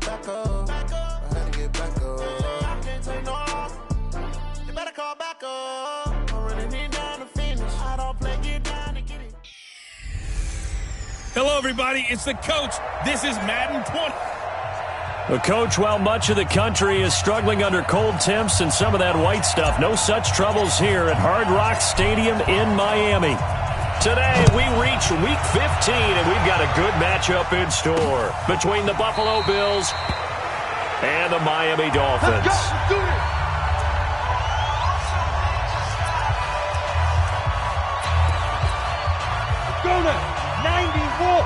back up. I had to get back up. I can't take no loss. You better call back up. I'm running it down to finish. I don't play, get down to get it. Hello, everybody. It's the coach. This is Madden 20. The coach, while much of the country is struggling under cold temps and some of that white stuff, no such troubles here at Hard Rock Stadium in Miami. Today, we reach Week 15, and we've got a good matchup in store between the Buffalo Bills and the Miami Dolphins. Let's go. Let's do this. Go now. 94.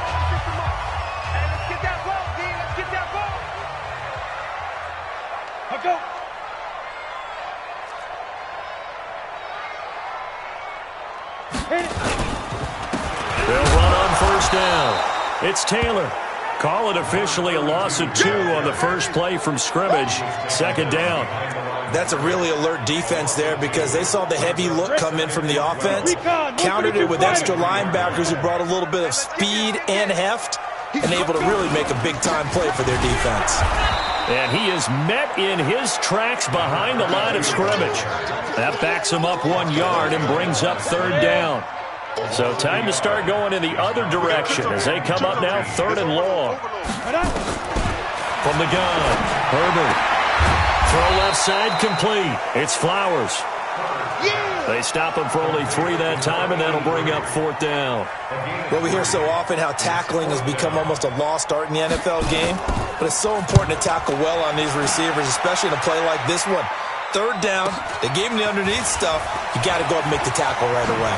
Hey, let's get that ball, D. Let's get that ball. Let's go. Hit it. They'll run on first down. It's Taylor. Call it officially a loss of 2 on the first play from scrimmage. Second down. That's a really alert defense there because they saw the heavy look come in from the offense, countered it with extra linebackers who brought a little bit of speed and heft, and able to really make a big-time play for their defense. And he is met in his tracks behind the line of scrimmage. That backs him up 1 yard and brings up third down. So time to start going in the other direction as they come up now third and long. From the gun, Herbert. Throw left side complete. It's Flowers. They stop him for only 3 that time, and that'll bring up fourth down. Well, we hear so often how tackling has become almost a lost art in the NFL game, but it's so important to tackle well on these receivers, especially in a play like this one. Third down, they gave him the underneath stuff. You got to go up and make the tackle right away.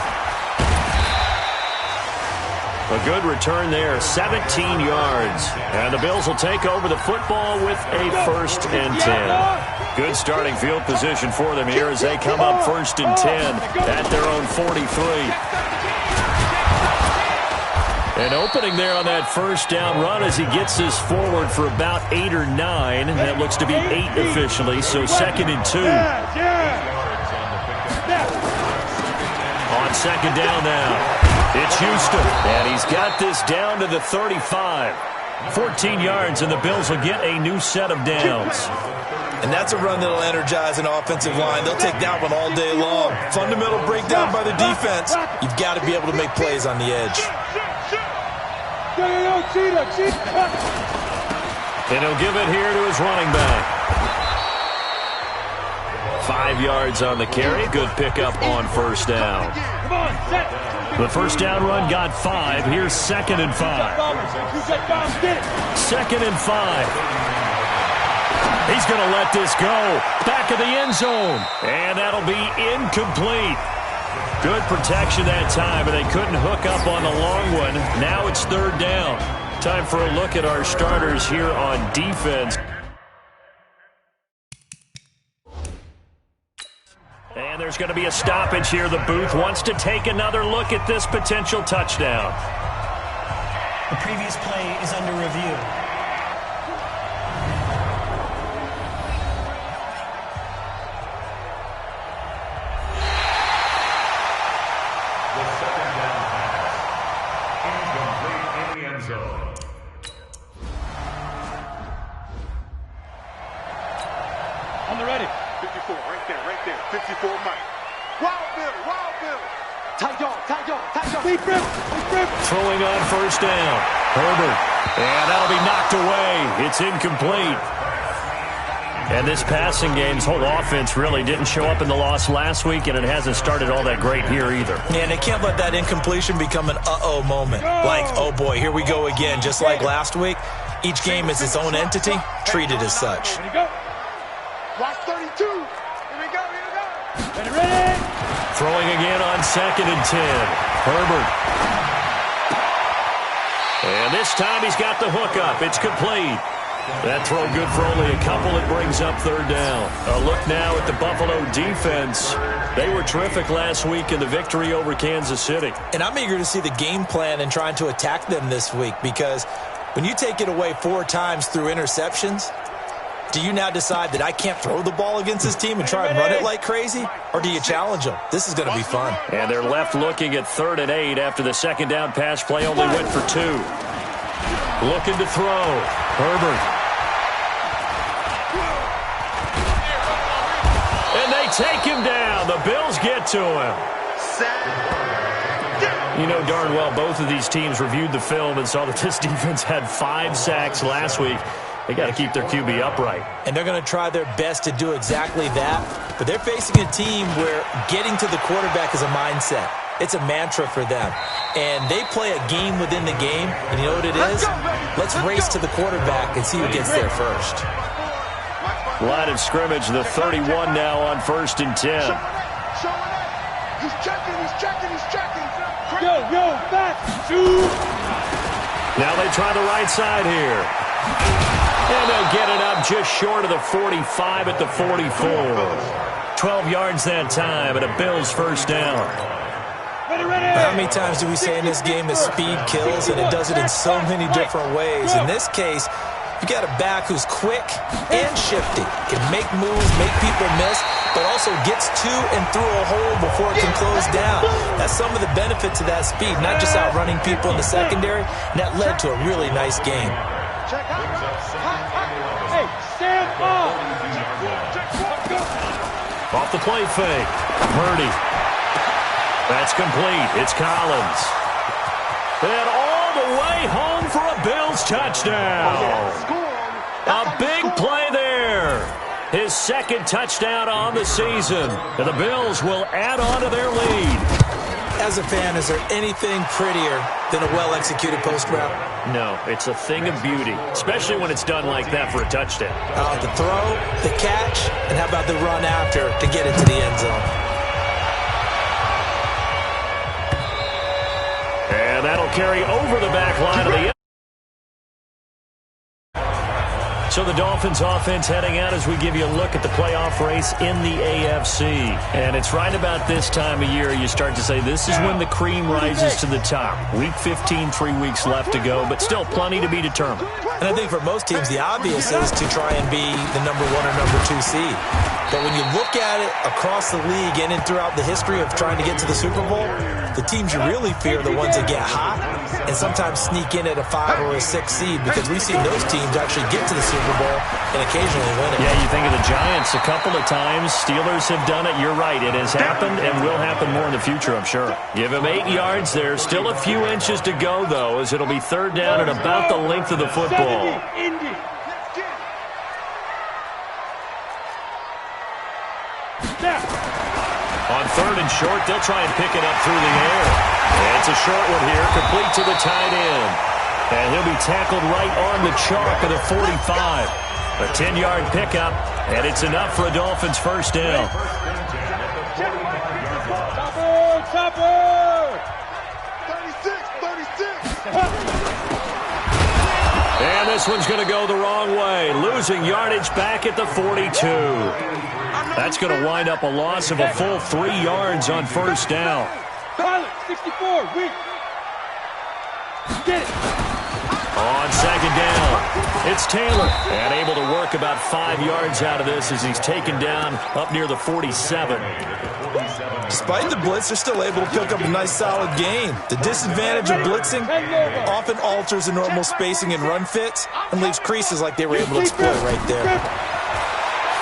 A good return there, 17 yards. And the Bills will take over the football with a 1st and 10. Good starting field position for them here as they come up 1st and 10 at their own 43. An opening there on that first down run as he gets this forward for about 8 or 9. That looks to be 8 officially, so 2nd and 2. On second down now. It's Houston, and he's got this down to the 35. 14 yards, and the Bills will get a new set of downs. And that's a run that'll energize an offensive line. They'll take that one all day long. Fundamental breakdown by the defense. You've got to be able to make plays on the edge. And he'll give it here to his running back. 5 yards on the carry. Good pickup on first down. The first down run got 5. Here's 2nd and 5. 2nd and 5. He's going to let this go. Back of the end zone. And that'll be incomplete. Good protection that time, and they couldn't hook up on the long one. Now it's third down. Time for a look at our starters here on defense. And there's going to be a stoppage here. The booth wants to take another look at this potential touchdown. The previous play is under review. The second down pass. Incomplete in the end zone. On the ready. 54, right there. 54 Mike. Wild Bill. Tight dog. Deep rip. Throwing on first down. Herbert. And that'll be knocked away. It's incomplete. And this passing game's whole offense really didn't show up in the loss last week, and it hasn't started all that great here either. Yeah, and they can't let that incompletion become an uh-oh moment. Like, oh boy, here we go again. Just like last week, each game is its own entity, treated as such. Here we go. Watch 32. Here we go. Ready. Throwing again on 2nd and 10. Herbert. And this time he's got the hookup. It's complete. That throw good for only a couple. It brings up third down. A look now at the Buffalo defense. They were terrific last week in the victory over Kansas City. And I'm eager to see the game plan and trying to attack them this week, because when you take it away 4 times through interceptions, do you now decide that I can't throw the ball against this team and try and run it like crazy? Or do you challenge them? This is going to be fun. And they're left looking at 3rd and 8 after the second down pass play only went for 2. Looking to throw. Herbert. take him down. The Bills get to him. You know darn well both of these teams reviewed the film and saw that this defense had 5 sacks last week. They got to keep their QB upright. And they're going to try their best to do exactly that. But they're facing a team where getting to the quarterback is a mindset. It's a mantra for them. And they play a game within the game. And you know what it is? Let's race to the quarterback and see who gets there first. Line of scrimmage, the 31 now on 1st and 10. He's checking. Yo, back. Shoot. Now they try the right side here. And they'll get it up just short of the 45 at the 44. 12 yards that time and a Bills first down. How many times do we say in this game that speed kills, and it does it in so many different ways? In this case, you got a back who's quick and shifty, can make moves, make people miss, but also gets to and through a hole before it can close down. That's some of the benefits of that speed, not just outrunning people in the secondary, and that led to a really nice game. Hey, stand up. Off the play fake. Purdy. That's complete. It's Collins. And all the way home for a Bills touchdown. A big play there. His second touchdown on the season. And the Bills will add on to their lead. As a fan, is there anything prettier than a well-executed post route? No, it's a thing of beauty, especially when it's done like that for a touchdown. The throw, the catch, and how about the run after to get into the end zone? And that'll carry over the back line of the end. So the Dolphins offense heading out as we give you a look at the playoff race in the AFC. And it's right about this time of year you start to say this is when the cream rises to the top. Week 15, 3 weeks left to go, but still plenty to be determined. And I think for most teams the obvious is to try and be the number 1 or number 2 seed. But when you look at it across the league and throughout the history of trying to get to the Super Bowl, the teams you really fear are the ones that get hot and sometimes sneak in at a 5 or a 6 seed, because we've seen those teams actually get to the Super Bowl and occasionally win it. Yeah, you think of the Giants a couple of times. Steelers have done it. You're right. It has happened and will happen more in the future, I'm sure. Give him 8 yards there. Still a few inches to go, though, as it'll be 3rd down and about the length of the football. On 3rd and short, they'll try and pick it up through the air. And it's a short one here, complete to the tight end. And he'll be tackled right on the chalk of the 45. A 10-yard pickup, and it's enough for a Dolphins first down. Chopper! 36! And this one's going to go the wrong way, losing yardage back at the 42. That's going to wind up a loss of a full 3 yards on first down. Pilot, 64, weak. Get it. On 2nd down, it's Taylor. And able to work about 5 yards out of this as he's taken down up near the 47. Despite the blitz, they're still able to pick up a nice solid gain. The disadvantage of blitzing often alters the normal spacing and run fits and leaves creases like they were able to exploit right there.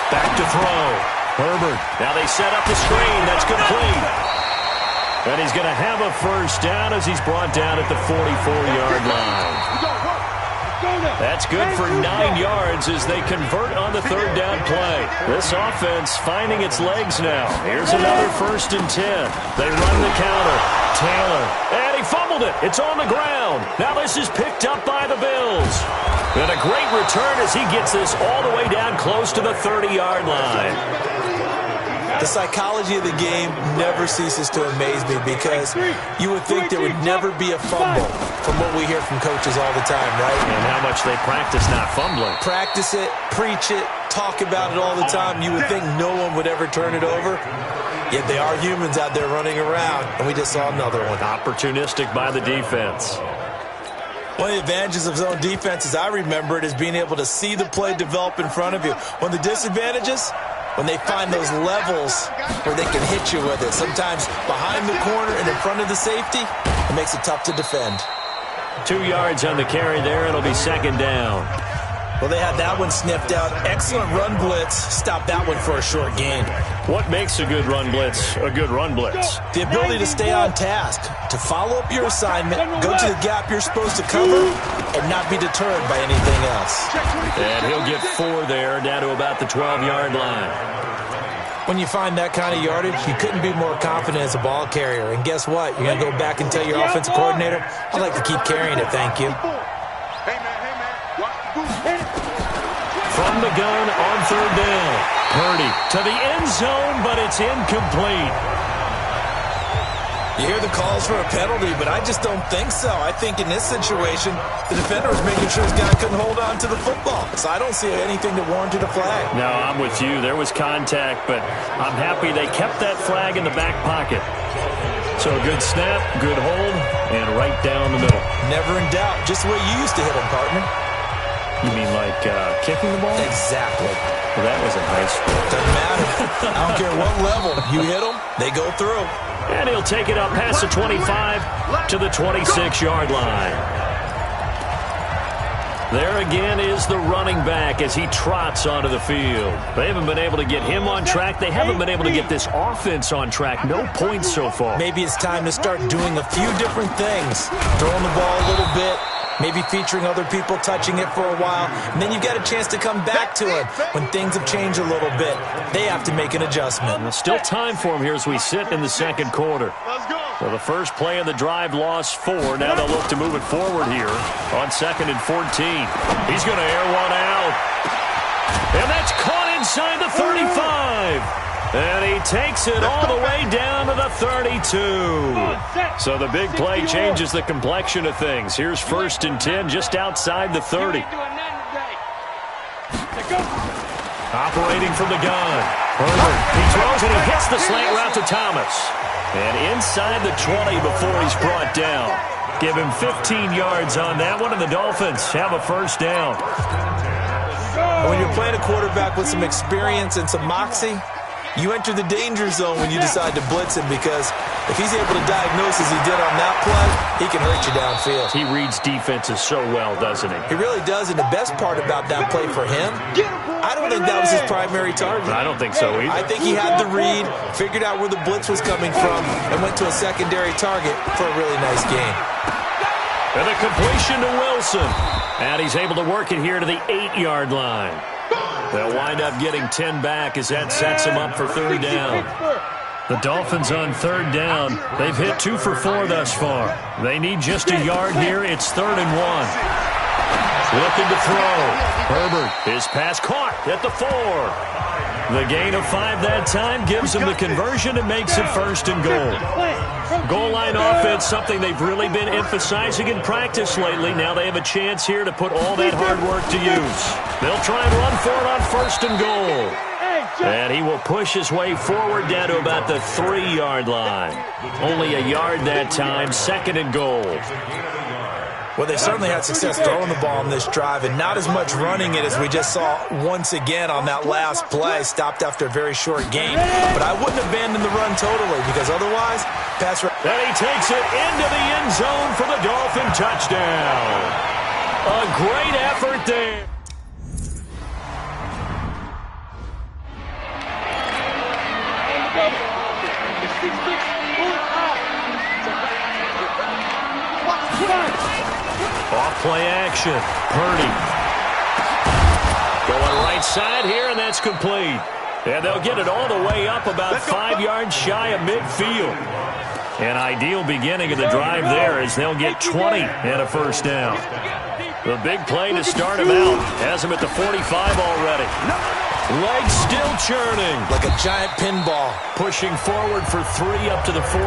Back to throw. Herbert. Now they set up the screen. That's complete. And he's going to have a first down as he's brought down at the 44-yard line. That's good for 9 yards as they convert on the 3rd down play. This offense finding its legs now. Here's another 1st and 10. They run the counter. Taylor. And he fumbled it. It's on the ground. Now this is picked up by the Bills. And a great return as he gets this all the way down close to the 30-yard line. The psychology of the game never ceases to amaze me, because you would think there would never be a fumble from what we hear from coaches all the time, right? And how much they practice not fumbling. Practice it, preach it, talk about it all the time. You would think no one would ever turn it over. Yet they are humans out there running around, and we just saw another one. Opportunistic by the defense. One of the advantages of zone defense, as I remember it, is being able to see the play develop in front of you. One of the disadvantages, when they find those levels where they can hit you with it. Sometimes behind the corner and in front of the safety, it makes it tough to defend. 2 yards on the carry there. It'll be 2nd down. Well, they had that one sniffed out. Excellent run blitz. Stopped that one for a short gain. What makes a good run blitz a good run blitz? The ability to stay on task, to follow up your assignment, go to the gap you're supposed to cover, and not be deterred by anything else. And he'll get 4 there, down to about the 12-yard line. When you find that kind of yardage, you couldn't be more confident as a ball carrier. And guess what? You're going to go back and tell your offensive coordinator, I'd like to keep carrying it, thank you. From the gun on 3rd down. Purdy to the end zone, but it's incomplete. You hear the calls for a penalty, but I just don't think so. I think in this situation, the defender was making sure his guy couldn't hold on to the football. So I don't see anything that warranted a flag. No, I'm with you. There was contact, but I'm happy they kept that flag in the back pocket. So a good snap, good hold, and right down the middle. Never in doubt. Just the way you used to hit them, partner. You mean like kicking the ball? Exactly. Well, that was in high school. Doesn't matter. I don't care what level. You hit them, they go through. And he'll take it up past the 25 to the 26-yard line. There again is the running back as he trots onto the field. They haven't been able to get him on track. They haven't been able to get this offense on track. No points so far. Maybe it's time to start doing a few different things. Throwing the ball a little bit. Maybe featuring other people touching it for a while. And then you've got a chance to come back to it when things have changed a little bit. They have to make an adjustment. Well, still time for him here as we sit in the second quarter. So the first play of the drive lost 4. Now they'll look to move it forward here on 2nd and 14. He's going to air one out. And that's caught inside the 35. And he takes it all the way down to the 32. So the big play changes the complexion of things. Here's 1st and 10 just outside the 30. Operating from the gun. Herbert, he throws and he hits the slant route to Thomas. And inside the 20 before he's brought down. Give him 15 yards on that one, and the Dolphins have a 1st down. When you're playing a quarterback with some experience and some moxie, you enter the danger zone when you decide to blitz him, because if he's able to diagnose as he did on that play, he can hurt you downfield. He reads defenses so well, doesn't he? He really does, and the best part about that play for him, I don't think that was his primary target. I don't think so either. I think he had the read, figured out where the blitz was coming from, and went to a secondary target for a really nice gain. And a completion to Wilson. And he's able to work it here to the 8-yard line. They'll wind up getting 10 back as that sets them up for 3rd down. The Dolphins on 3rd down. They've hit 2 for 4 thus far. They need just a yard here. It's 3rd and 1. Looking to throw. Herbert, his pass caught at the 4. The gain of 5 that time gives them the conversion and makes it 1st and goal. Goal line offense, something they've really been emphasizing in practice lately. Now they have a chance here to put all that hard work to use. They'll try and run for it on 1st and goal. And he will push his way forward down to about the 3-yard line. Only a yard that time, 2nd and goal. Well, they certainly had success throwing the ball on this drive, and not as much running it as we just saw once again on that last play. Stopped after a very short gain. But I wouldn't abandon the run totally, because otherwise, pass rush. And he takes it into the end zone for the Dolphin touchdown. A great effort there. Off play action. Purdy. Going right side here, and that's complete. And they'll get it all the way up about 5 yards shy of midfield. An ideal beginning of the drive there as they'll get 20 and a 1st down. The big play to start him out. Has him at the 45 already. Legs still churning. Like a giant pinball. Pushing forward for 3 up to the 48.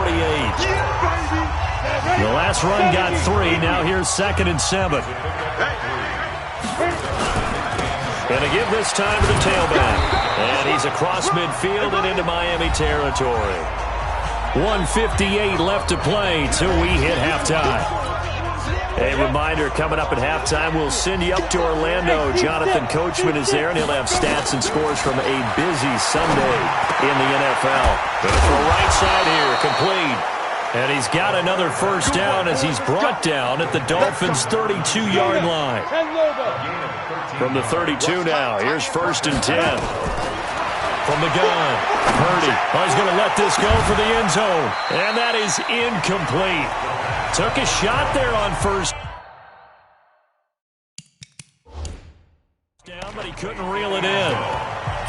The last run got 3. Now here's 2nd and 7. Going to give this time to the tailback. And he's across midfield and into Miami territory. 1:58 left to play till we hit halftime. A reminder, coming up at halftime, we'll send you up to Orlando. Jonathan Coachman is there, and he'll have stats and scores from a busy Sunday in the NFL. Going to throw right side here, complete. And he's got another first down as he's brought down at the Dolphins' 32-yard line. From the 32 now, here's 1st and 10. From the gun, Purdy. Oh, he's going to let this go for the end zone. And that is incomplete. Took a shot there on first down, but he couldn't reel it in.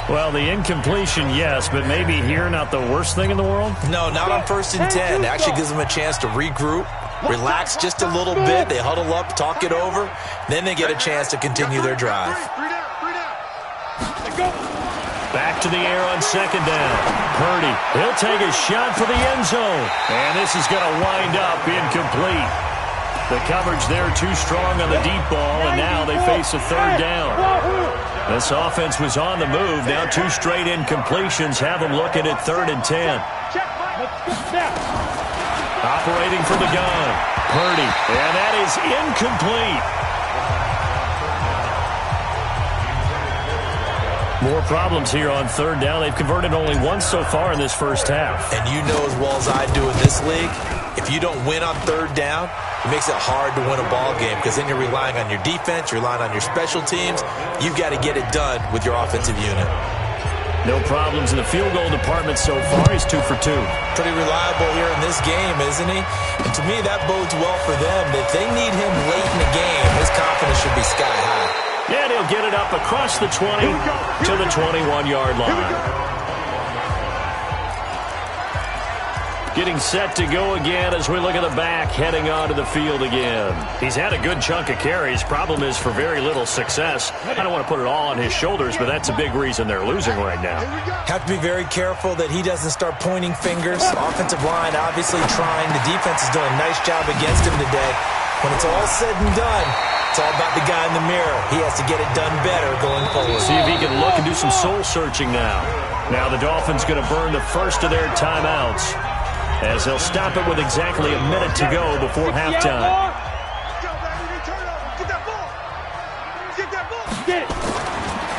Well, the incompletion, yes, but maybe here not the worst thing in the world? No, not on 1st and 10. It actually gives them a chance to regroup, relax just a little bit. They huddle up, talk it over. Then they get a chance to continue their drive. Back to the air on 2nd down. Purdy, he'll take a shot for the end zone. And this is going to wind up incomplete. The coverage there too strong on the deep ball, and now they face a 3rd down. This offense was on the move. Now 2 straight incompletions have them looking at 3rd and 10. Operating from the gun, Purdy, and that is incomplete. More problems here on 3rd down. They've converted only once so far in this first half. And you know as well as I do in this league, if you don't win on 3rd down, it makes it hard to win a ball game because then you're relying on your defense, you're relying on your special teams. You've got to get it done with your offensive unit. No problems in the field goal department so far. He's 2 for 2. Pretty reliable here in this game, isn't he? And to me, that bodes well for them. If they need him late in the game, his confidence should be sky high. And he'll get it up across the 20 to the 21-yard line. Getting set to go again as we look at the back, heading onto the field again. He's had a good chunk of carries. Problem is for very little success. I don't want to put it all on his shoulders, but that's a big reason they're losing right now. Have to be very careful that he doesn't start pointing fingers. Offensive line obviously trying. The defense is doing a nice job against him today. When it's all said and done, it's all about the guy in the mirror. He has to get it done better going forward. See if he can look and do some soul-searching now. Now the Dolphins going to burn the first of their timeouts, as they'll stop it with exactly a minute to go before halftime.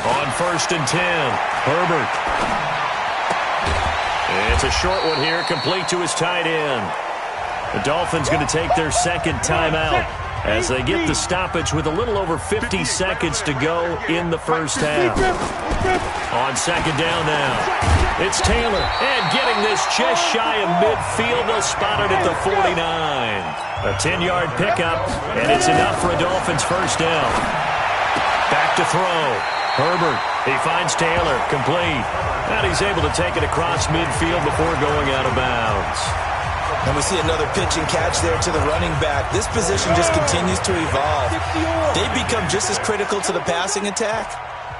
On 1st and 10, Herbert. It's a short one here, complete to his tight end. The Dolphins going to take their 2nd timeout as they get the stoppage with a little over 50 seconds to go in the first half. On 2nd down now. It's Taylor, and getting this just shy of midfield. They'll spot it at the 49. A 10-yard pickup, and it's enough for a Dolphins first down. Back to throw. Herbert, he finds Taylor, complete. And he's able to take it across midfield before going out of bounds. And we see another pitch and catch there to the running back. This position just continues to evolve. They become just as critical to the passing attack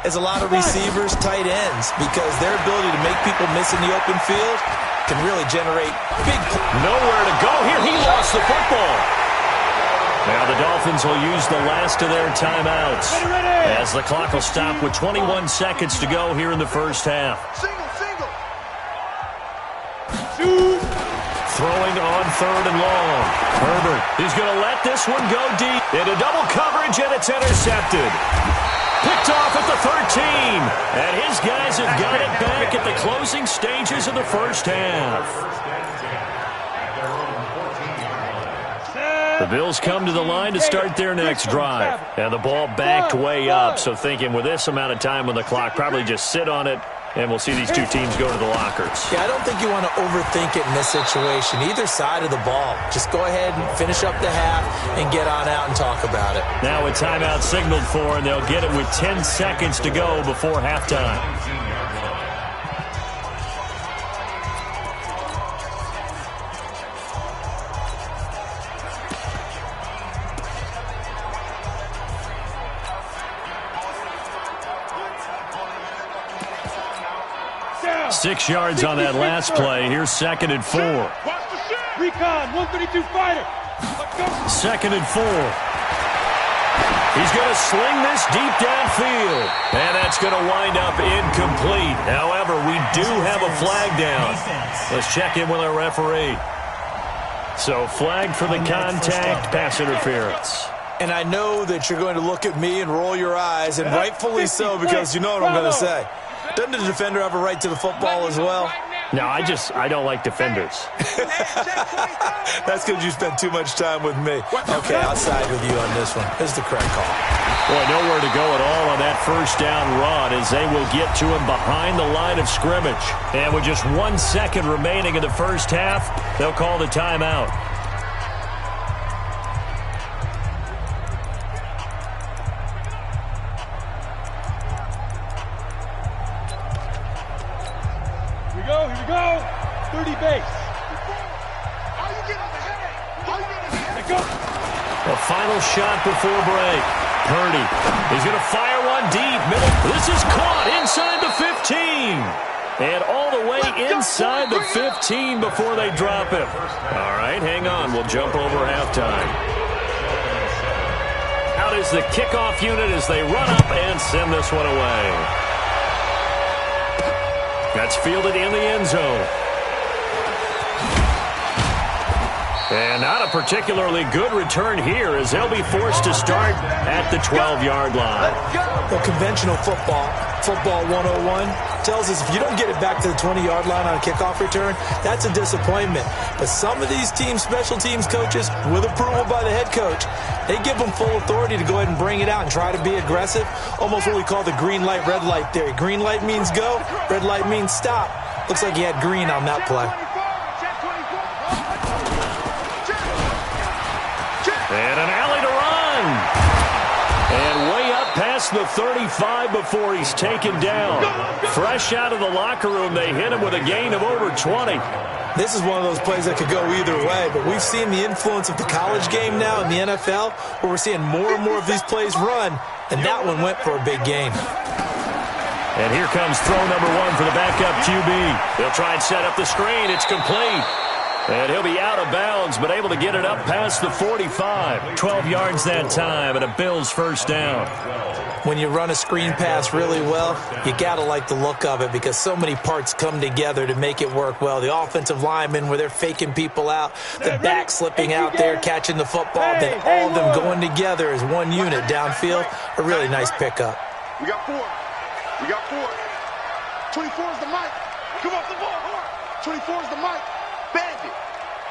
as a lot of receivers, tight ends, because their ability to make people miss in the open field can really generate big plays. Nowhere to go here. He lost the football. Now the Dolphins will use the last of their timeouts as the clock will stop with 21 seconds to go here in the first half. Throwing on 3rd and long. Herbert, he's going to let this one go deep. Into double coverage, and it's intercepted. Picked off at the 13. And his guys have got it back at the closing stages of the first half. The Bills come to the line to start their next drive. And the ball backed way up, so thinking with this amount of time on the clock, probably just sit on it, and we'll see these two teams go to the lockers. Yeah, I don't think you want to overthink it in this situation. Either side of the ball. Just go ahead and finish up the half and get on out and talk about it. Now a timeout signaled for, and they'll get it with 10 seconds to go before halftime. down. 6 yards on that last play. Here's 2nd and 4. Recon, 132 fighter. Let's go. 2nd and 4. He's going to sling this deep downfield. And that's going to wind up incomplete. However, we do have a flag down. Let's check in with our referee. So flag for the contact, pass interference. And I know that you're going to look at me and roll your eyes, and rightfully so, because you know what I'm going to say. Doesn't the defender have a right to the football as well? No, I don't like defenders. That's because you spent too much time with me. Okay, I'll side with you on this one. This is the correct call. Boy, nowhere to go at all on that first down run as they will get to him behind the line of scrimmage. And with just 1 second remaining in the first half, they'll call the timeout. Here we go. 30 base. Let go. The final shot before break. Purdy. He's going to fire one deep. Middle. This is caught inside the 15. And all the way inside the 15 before they drop him. All right, hang on. We'll jump over halftime. Out is the kickoff unit as they run up and send this one away. That's fielded in the end zone. And not a particularly good return here as they'll be forced to start at the 12-yard line. Well, conventional football 101, tells us if you don't get it back to the 20-yard line on a kickoff return, that's a disappointment. But some of these teams, special teams coaches, with approval by the head coach, they give them full authority to go ahead and bring it out and try to be aggressive. Almost what we call the green light, red light theory. Green light means go, red light means stop. Looks like he had green on that play. And an alley to run. And way up past the 35 before he's taken down. Fresh out of the locker room, they hit him with a gain of over 20. This is one of those plays that could go either way, but we've seen the influence of the college game now in the NFL, where we're seeing more and more of these plays run, and that one went for a big gain. And here comes throw number one for the backup QB. They'll try and set up the screen. It's complete. And he'll be out of bounds, but able to get it up past the 45. 12 yards that time, and a Bills first down. When you run a screen pass really well, you got to like the look of it because so many parts come together to make it work well. The offensive linemen, where they're faking people out, the back slipping out there, catching the football, then all of them going together as one unit downfield. A really nice pickup. We got four. 24 is the mic. Come off the ball. 24 is the mic.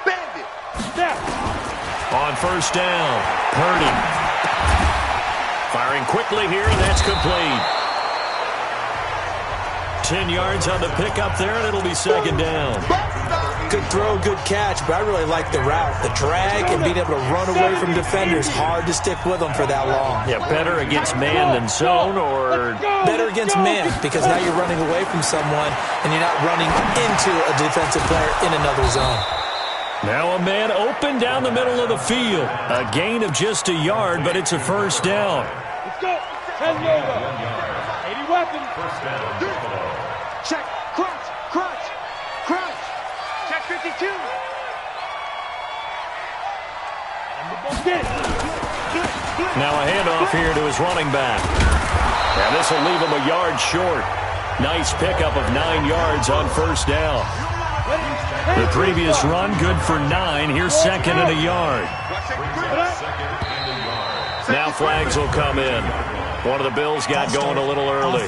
Bandit. Snap. On first down, Purdy. Firing quickly here, and that's complete. 10 yards on the pickup there, and it'll be second down. Good throw, good catch, but I really like the route. The drag and being able to run away from defenders, hard to stick with them for that long. Yeah, better against man than zone, or better against man, because now you're running away from someone and you're not running into a defensive player in another zone. Now a man open down the middle of the field. A gain of just a yard, but it's a first down. Let's go. 10 over. 80 weapons. Check. Crunch. Check 52. Now a handoff here to his running back. And this will leave him a yard short. Nice pickup of 9 yards on first down. The previous run, good for 9. Here's second and a yard. Now flags will come in. One of the Bills got going a little early.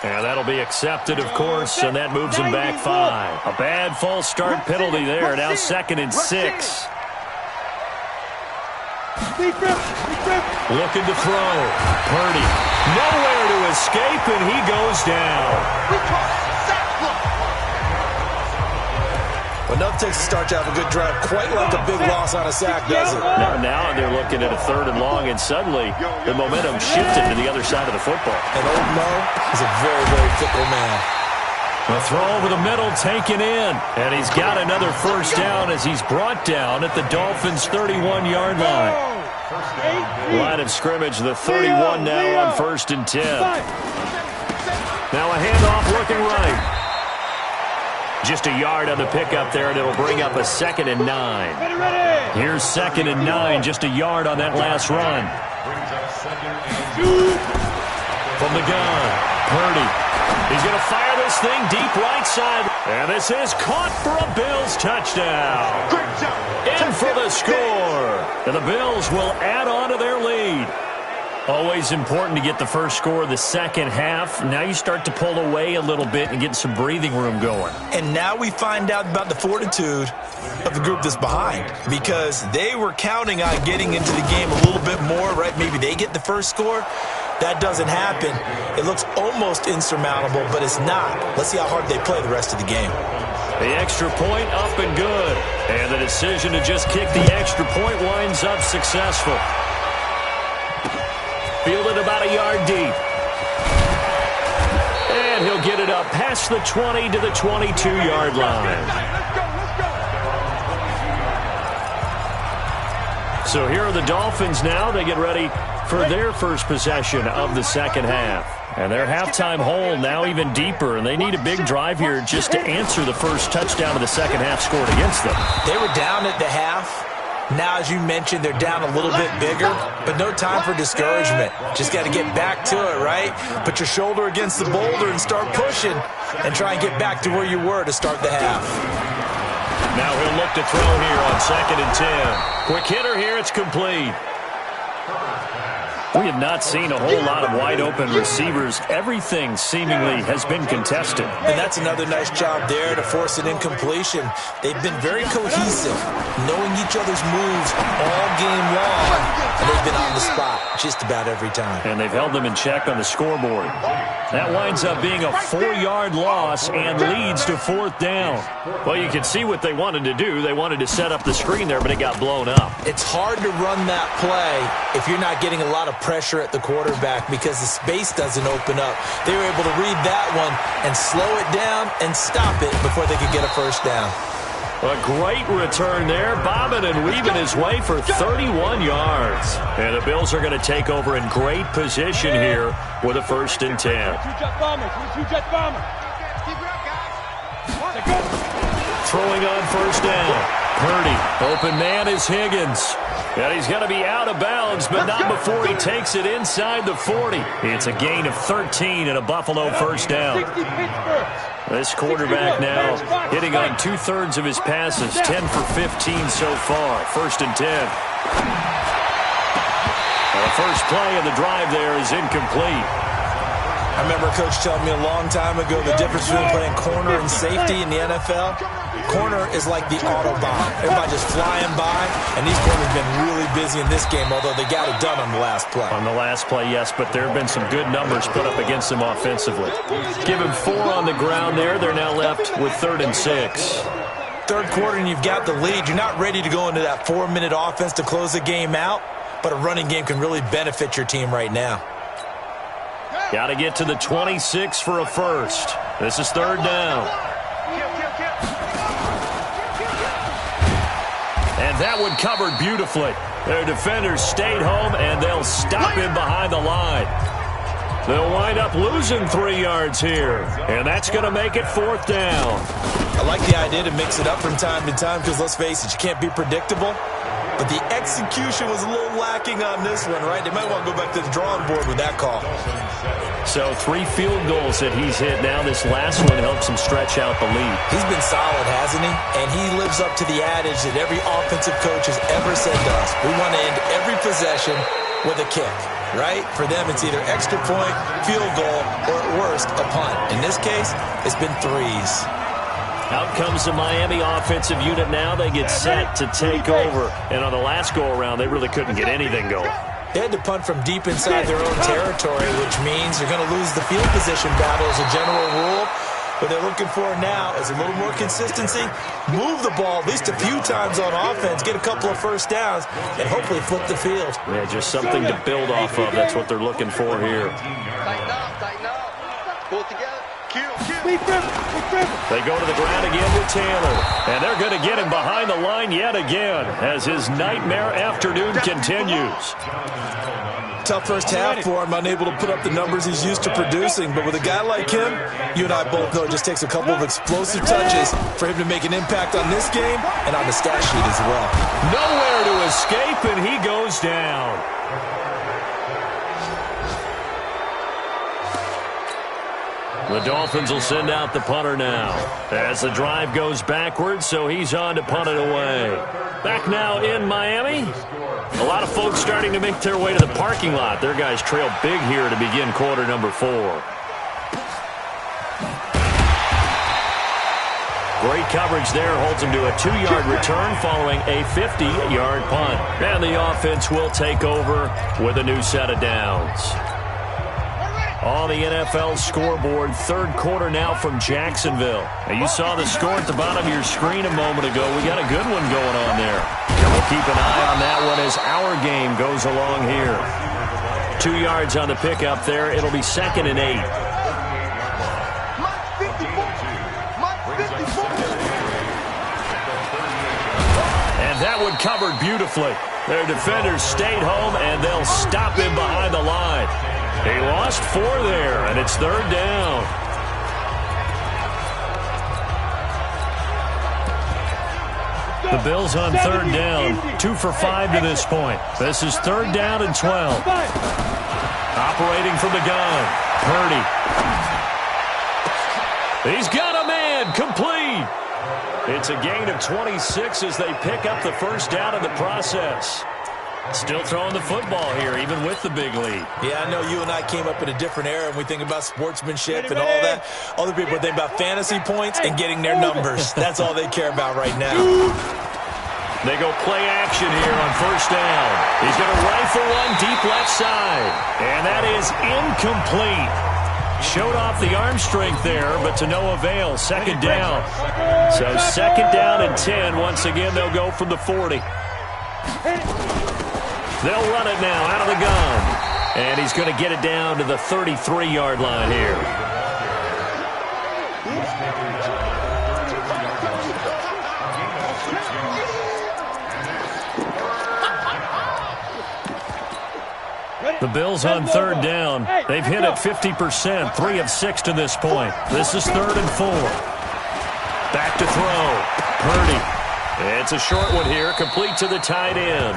And that'll be accepted, of course, and that moves him back 5. A bad false start penalty there. Now second and 6. Looking to throw. Purdy. Nowhere to escape, and he goes down. Enough takes to start to have a good drive, quite like a big loss on a sack, does it? Now they're looking at a third and long, and suddenly the momentum shifted to the other side of the football. And old Mo is a very, very fickle man. A throw over the middle taken in, and he's got another first down as he's brought down at the Dolphins' 31-yard line. Line of scrimmage, the 31 now on 1st and 10. Now a handoff looking right. Just a yard on the pickup there, and it'll bring up a 2nd and 9. Here's 2nd and 9, just a yard on that last run. From the gun, Purdy. He's going to fire this thing deep right side. And this is caught for a Bills touchdown. In for the score. And the Bills will add on to their lead. Always important to get the first score of the second half. Now you start to pull away a little bit and get some breathing room going. And now we find out about the fortitude of the group that's behind, because they were counting on getting into the game a little bit more, right? Maybe they get the first score. That doesn't happen. It looks almost insurmountable, but it's not. Let's see how hard they play the rest of the game. The extra point up and good. And the decision to just kick the extra point winds up successful. Fielded about a yard deep. And he'll get it up past the 20 to the 22-yard line. So here are the Dolphins now. They get ready for their first possession of the second half. And their halftime hole now even deeper, and they need a big drive here just to answer the first touchdown of the second half scored against them. They were down at the half. Now, as you mentioned, they're down a little bit bigger, but no time for discouragement. Just got to get back to it, right? Put your shoulder against the boulder and start pushing and try and get back to where you were to start the half. Now he'll look to throw here on 2nd and 10. Quick hitter here, it's complete. We have not seen a whole lot of wide-open receivers. Everything seemingly has been contested. And that's another nice job there to force an incompletion. They've been very cohesive, knowing each other's moves all game long, and they've been on the spot just about every time. And they've held them in check on the scoreboard. That winds up being a 4-yard loss and leads to 4th down. Well, you can see what they wanted to do. They wanted to set up the screen there, but it got blown up. It's hard to run that play if you're not getting a lot of pressure at the quarterback because the space doesn't open up. They were able to read that one and slow it down and stop it before they could get a first down. A great return there, bobbing and weaving his way for 31 yards. And the Bills are going to take over in great position here with a 1st and 10. Throwing on 1st down. Purdy, open man is Higgins. And he's going to be out of bounds, but not before he takes it inside the 40. It's a gain of 13 and a Buffalo 1st down. This quarterback now hitting on 2/3 of his passes, 10 for 15 so far. 1st and 10. The first play of the drive there is incomplete. I remember a coach telling me a long time ago the difference between playing corner and safety in the NFL. Corner is like the Autobahn. Everybody just flying by, and these corners have been really busy in this game, although they got it done on the last play. On the last play, yes, but there have been some good numbers put up against them offensively. Give him 4 on the ground there. They're now left with 3rd and 6. Third quarter, and you've got the lead. You're not ready to go into that 4-minute offense to close the game out, but a running game can really benefit your team right now. Got to get to the 26 for a first. This is 3rd down. And that one covered beautifully. Their defenders stayed home, and they'll stop him behind the line. They'll wind up losing 3 yards here, and that's going to make it 4th down. I like the idea to mix it up from time to time because, let's face it, you can't be predictable. But the execution was a little lacking on this one, right? They might want to go back to the drawing board with that call. So 3 field goals that he's hit now. This last one helps him stretch out the lead. He's been solid, hasn't he? And he lives up to the adage that every offensive coach has ever said to us. We want to end every possession with a kick, right? For them, it's either extra point, field goal, or at worst, a punt. In this case, it's been 3s. Out comes the Miami offensive unit now. They get set to take over. And on the last go-around, they really couldn't get anything going. They had to punt from deep inside their own territory, which means they're going to lose the field position battle as a general rule. What they're looking for now is a little more consistency, move the ball at least a few times on offense, get a couple of first downs, and hopefully flip the field. Yeah, just something to build off of. That's what they're looking for here. Tighten up. Pull it together. They go to the ground again with Taylor. And they're going to get him behind the line yet again as his nightmare afternoon continues. Tough first half for him, unable to put up the numbers he's used to producing. But with a guy like him, you and I both know it just takes a couple of explosive touches for him to make an impact on this game and on the stat sheet as well. Nowhere to escape, and he goes down. The Dolphins will send out the punter now as the drive goes backwards, so he's on to punt it away. Back now in Miami. A lot of folks starting to make their way to the parking lot. Their guys trail big here to begin quarter number 4. Great coverage there. Holds him to a 2-yard return following a 50-yard punt. And the offense will take over with a new set of downs. On the NFL scoreboard, third quarter now from Jacksonville. Now you saw the score at the bottom of your screen a moment ago. We got a good one going on there. And we'll keep an eye on that one as our game goes along here. 2 yards on the pickup there. It'll be 2nd and 8. And that one covered beautifully. Their defenders stayed home, and they'll stop him behind the line. He lost 4 there, and it's 3rd down. The Bills on 3rd down, 2 for 5 to this point. This is 3rd down and 12. Operating from the gun, Purdy. He's got a man, complete. It's a gain of 26 as they pick up the first down in the process. Still throwing the football here, even with the big lead. Yeah, I know you and I came up in a different era, and we think about sportsmanship and all that. Other people think about fantasy points and getting their numbers. That's all they care about right now. They go play action here on first down. He's going to rifle one deep left side. And that is incomplete. Showed off the arm strength there, but to no avail. 2nd down. So 2nd down and 10. Once again, they'll go from the 40. They'll run it now out of the gun. And he's going to get it down to the 33-yard line here. The Bills on 3rd down. They've hit it 50%, 3 of 6 to this point. This is 3rd and 4. Back to throw. Purdy. It's a short one here, complete to the tight end.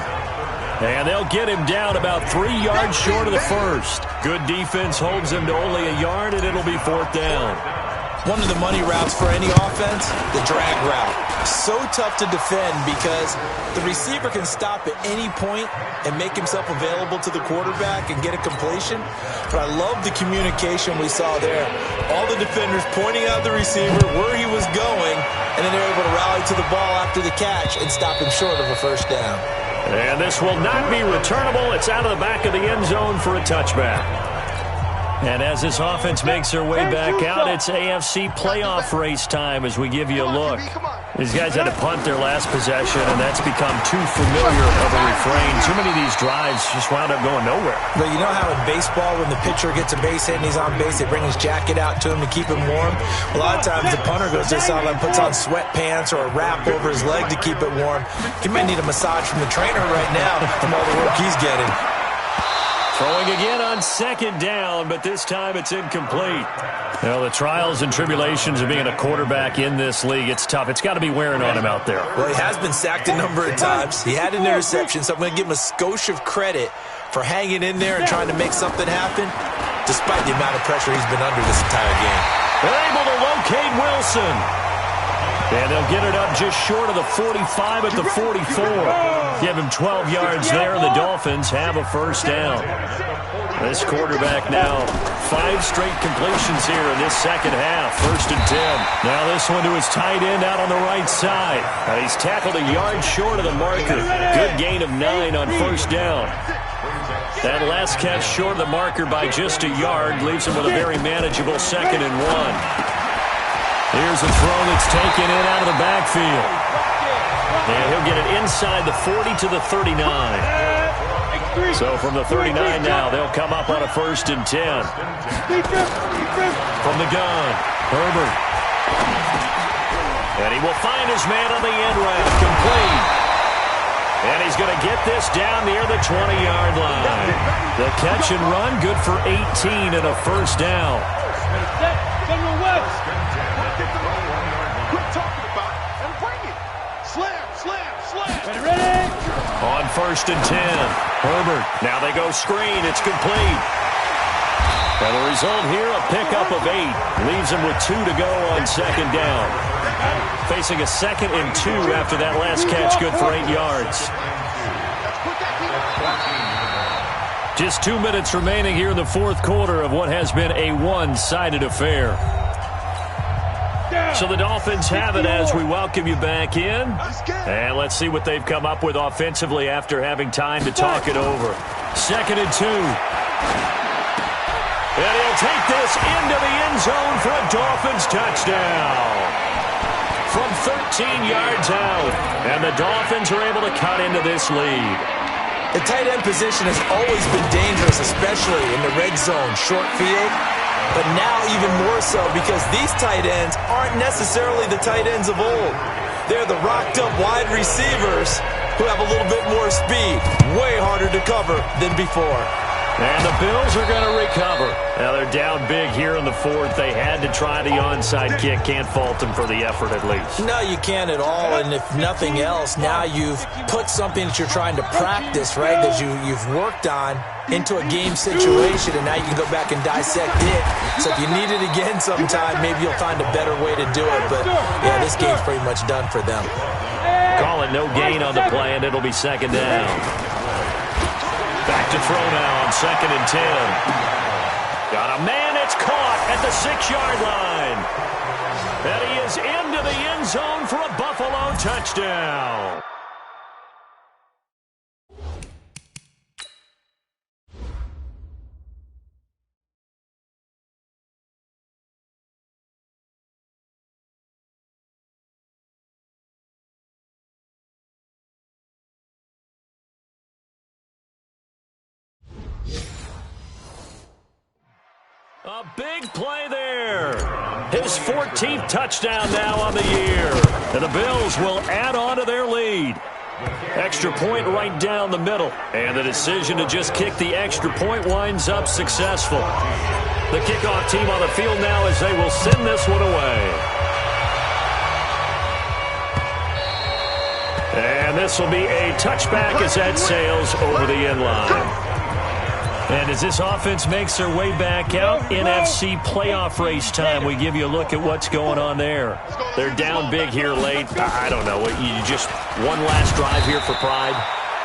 And they'll get him down about 3 yards short of the first. Good defense holds him to only a yard, and it'll be 4th down. One of the money routes for any offense, the drag route. So tough to defend because the receiver can stop at any point and make himself available to the quarterback and get a completion. But I love the communication we saw there. All the defenders pointing out the receiver, where he was going, and then they're able to rally to the ball after the catch and stop him short of a first down. And this will not be returnable. It's out of the back of the end zone for a touchback. And as this offense makes their way back out, it's AFC playoff race time as we give you a look. These guys had to punt their last possession, and that's become too familiar of a refrain. Too many of these drives just wound up going nowhere. But you know how in baseball, when the pitcher gets a base hit and he's on base, they bring his jacket out to him to keep him warm? A lot of times the punter goes to the sideline, puts on sweatpants or a wrap over his leg to keep it warm. He might need a massage from the trainer right now from all the work he's getting. Throwing again on 2nd down, but this time it's incomplete. You know, the trials and tribulations of being a quarterback in this league, it's tough. It's got to be wearing on him out there. Well, he has been sacked a number of times. He had an interception, so I'm going to give him a skosh of credit for hanging in there and trying to make something happen, despite the amount of pressure he's been under this entire game. They're able to locate Wilson. And they'll get it up just short of the 45 at the 44. Give him 12 yards there, and the Dolphins have a first down. This quarterback now, 5 straight completions here in this second half. 1st and 10. Now this one to his tight end out on the right side. And he's tackled a yard short of the marker. Good gain of 9 on first down. That last catch short of the marker by just a yard leaves him with a very manageable 2nd and 1. Here's a throw that's taken in out of the backfield. And he'll get it inside the 40 to the 39. So from the 39 now, they'll come up on a 1st and 10. From the gun, Herbert. And he will find his man on the end route, complete. And he's going to get this down near the 20-yard line. The catch and run, good for 18 and a first down. On 1st and 10, Herbert. Now they go screen. It's complete. And the result here, a pickup of 8. Leaves him with 2 to go on second down. Facing a 2nd and 2 after that last catch, good for 8 yards. Just 2 minutes remaining here in the fourth quarter of what has been a one-sided affair. So the Dolphins have it as we welcome you back in. And let's see what they've come up with offensively after having time to talk it over. 2nd and 2. And he'll take this into the end zone for a Dolphins touchdown. From 13 yards out. And the Dolphins are able to cut into this lead. The tight end position has always been dangerous, especially in the red zone, short field. But now even more so because these tight ends aren't necessarily the tight ends of old. They're the rocked-up wide receivers who have a little bit more speed. Way harder to cover than before. And the Bills are going to recover. Now they're down big here in the fourth. They had to try the onside kick. Can't fault them for the effort at least. No, you can't at all. And if nothing else, now you've put something that you're trying to practice, right, that you've worked on into a game situation, and now you can go back and dissect it. So if you need it again sometime, maybe you'll find a better way to do it. But, yeah, this game's pretty much done for them. Call it no gain on the play, and it'll be second down. Back to throw now on 2nd and 10. Got a man, it's caught at the 6-yard line. And he is into the end zone for a Buffalo touchdown. A big play there. His 14th touchdown now on the year. And the Bills will add on to their lead. Extra point right down the middle. And the decision to just kick the extra point winds up successful. The kickoff team on the field now as they will send this one away. And this will be a touchback as that sails over the end line. And as this offense makes their way back out, NFC playoff race time, we give you a look at what's going on there. They're down big here late. I don't know. You just one last drive here for pride?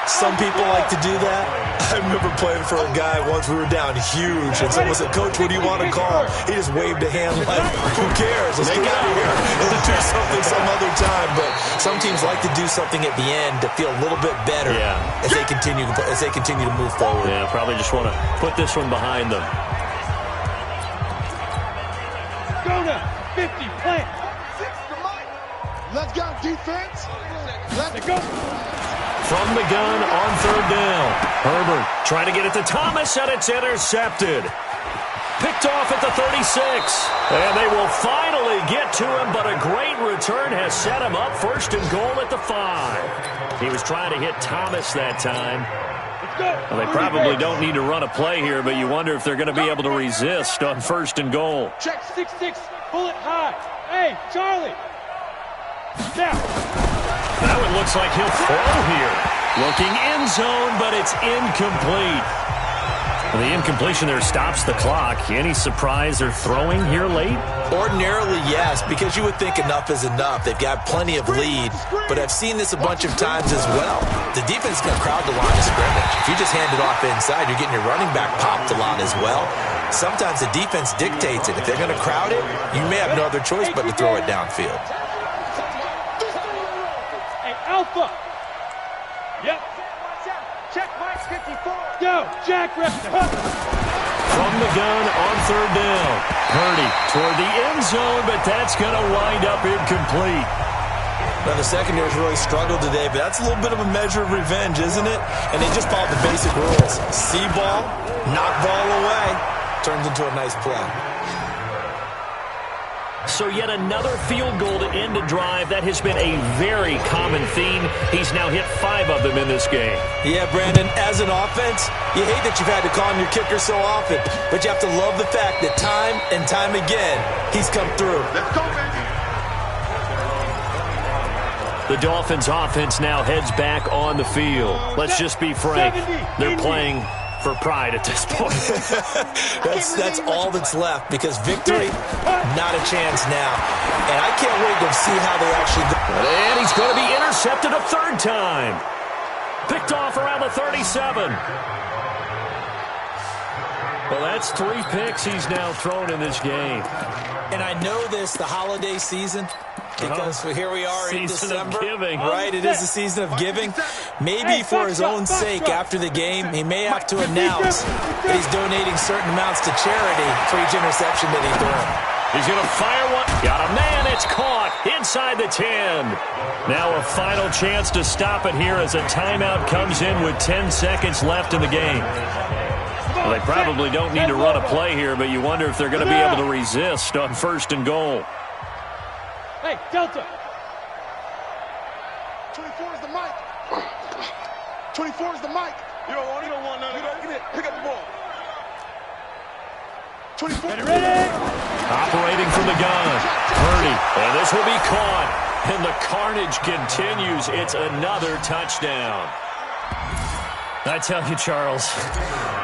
Some people like to do that. I remember playing for a guy once. We were down huge, and someone said, "Coach, what do you want to call?" He just waved a hand like, "Who cares? Let's get out of here. We'll do something some other time." But some teams like to do something at the end to feel a little bit better as they continue to move forward. Yeah, probably just want to put this one behind them. Go to 50, plant. Let's go, defense. Let's go. From the gun on 3rd down. Herbert trying to get it to Thomas, and it's intercepted. Picked off at the 36. And they will finally get to him, but a great return has set him up 1st and goal at the 5. He was trying to hit Thomas that time. Well, they probably don't need to run a play here, but you wonder if they're going to be able to resist on 1st and goal. Check 6-6, pull it high. Hey, Charlie. Now. Now it looks like he'll throw here. Looking end zone, but it's incomplete. Well, the incompletion there stops the clock. Any surprise they're throwing here late? Ordinarily, yes, because you would think enough is enough. They've got plenty of lead, but I've seen this a bunch of times as well. The defense can crowd the line of scrimmage. If you just hand it off inside, you're getting your running back popped a lot as well. Sometimes the defense dictates it. If they're going to crowd it, you may have no other choice but to throw it downfield. Alpha. Yep. Check Mike 54. Go, Jack Rep. From the gun on 3rd down. Purdy toward the end zone, but that's going to wind up incomplete. Now, the secondary's really struggled today, but that's a little bit of a measure of revenge, isn't it? And they just followed the basic rules. See ball, knock ball away. Turns into a nice play. So yet another field goal to end a drive. That has been a very common theme. He's now hit 5 of them in this game. Yeah, Brandon, as an offense, you hate that you've had to call on your kicker so often, but you have to love the fact that time and time again, he's come through. Let's go, baby. The Dolphins offense now heads back on the field. Let's just be frank. They're playing for pride at this point. that's all that's left, because victory, not a chance now. And I can't wait to see how they actually go. And he's going to be intercepted a third time. Picked off around the 37. Well, that's 3 picks he's now thrown in this game. And I know this, the holiday season, because here we are in December. Of giving. Right, it is the season of giving. Maybe for his own sake, after the game, he may have to announce that he's donating certain amounts to charity for each interception that he throws. He's going to fire one. Got a man. It's caught inside the 10. Now a final chance to stop it here as a timeout comes in with 10 seconds left in the game. Well, they probably don't need to run a play here, but you wonder if they're going to be able to resist on 1st and goal. Hey, Delta. 24 is the mic. 24 is the mic. You don't want none of that. Get it. Pick up the ball. 24. Ready? Operating from the gun. Purdy. And this will be caught. And the carnage continues. It's another touchdown. I tell you, Charles,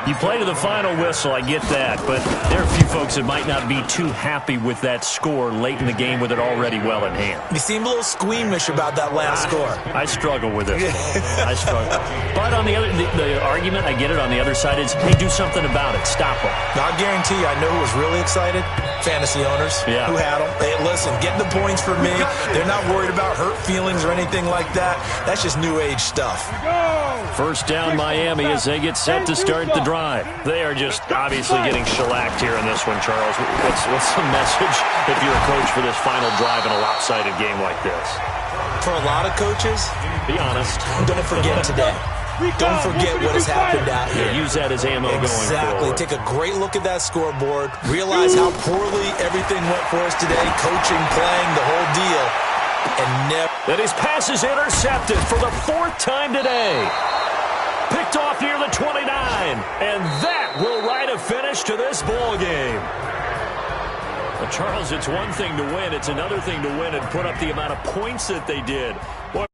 you play to the final whistle, I get that, but there are a few folks that might not be too happy with that score late in the game with it already well in hand. You seem a little squeamish about that last score. I struggle with it. I struggle. But on the other, the argument, I get it, on the other side is, hey, do something about it. Stop them. Now, I guarantee you, I know who was really excited. Fantasy owners who had them. Hey, listen, get the points for me. They're not worried about hurt feelings or anything like that. That's just new age stuff. First down, Miami, as they get set to start the drive. They are just obviously getting shellacked here in this one, Charles. What's the message if you're a coach for this final drive in a lopsided game like this? For a lot of coaches, be honest, don't forget today. Don't forget what has happened out here. Use that as ammo going forward. Exactly. Take a great look at that scoreboard. Realize how poorly everything went for us today. Coaching, playing, the whole deal. And never. And his pass is intercepted for the 4th time today. Picked off near the 29. And that will write a finish to this ball game. Well, Charles, it's one thing to win. It's another thing to win and put up the amount of points that they did. Boy,